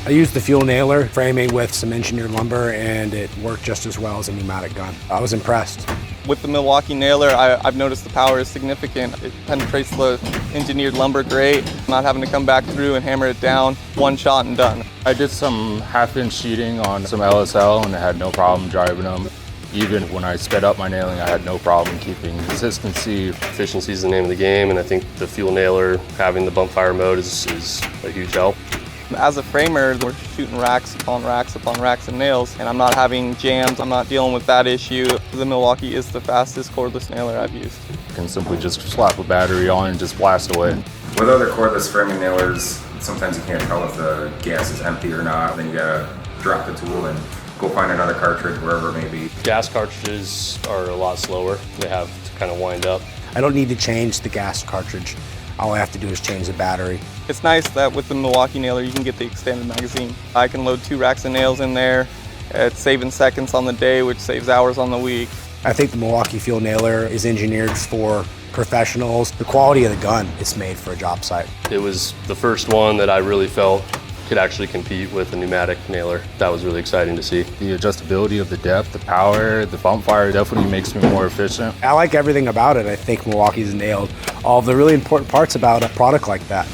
I used the fuel nailer framing with some engineered lumber, and it worked just as well as a pneumatic gun. I was impressed. With the Milwaukee nailer, I've noticed the power is significant. It penetrates the engineered lumber great, not having to come back through and hammer it down, one shot and done. I did some half-inch sheeting on some LSL and I had no problem driving them. Even when I sped up my nailing, I had no problem keeping consistency. Efficiency is the name of the game, and I think the fuel nailer, having the bump fire mode is a huge help. As a framer, we're shooting racks upon racks upon racks of nails, and I'm not having jams, I'm not dealing with that issue. The Milwaukee is the fastest cordless nailer I've used. You can simply just slap a battery on and just blast away. With other cordless framing nailers, sometimes you can't tell if the gas is empty or not. Then you gotta drop the tool and go find another cartridge wherever it may be. Gas cartridges are a lot slower. They have to kind of wind up. I don't need to change the gas cartridge. All I have to do is change the battery. It's nice that with the Milwaukee nailer, you can get the extended magazine. I can load 2 racks of nails in there. It's saving seconds on the day, which saves hours on the week. I think the Milwaukee fuel nailer is engineered for professionals. The quality of the gun, it's made for a job site. It was the first one that I really felt could actually compete with a pneumatic nailer. That was really exciting to see. The adjustability of the depth, the power, the bump fire definitely makes me more efficient. I like everything about it. I think Milwaukee's nailed all the really important parts about a product like that.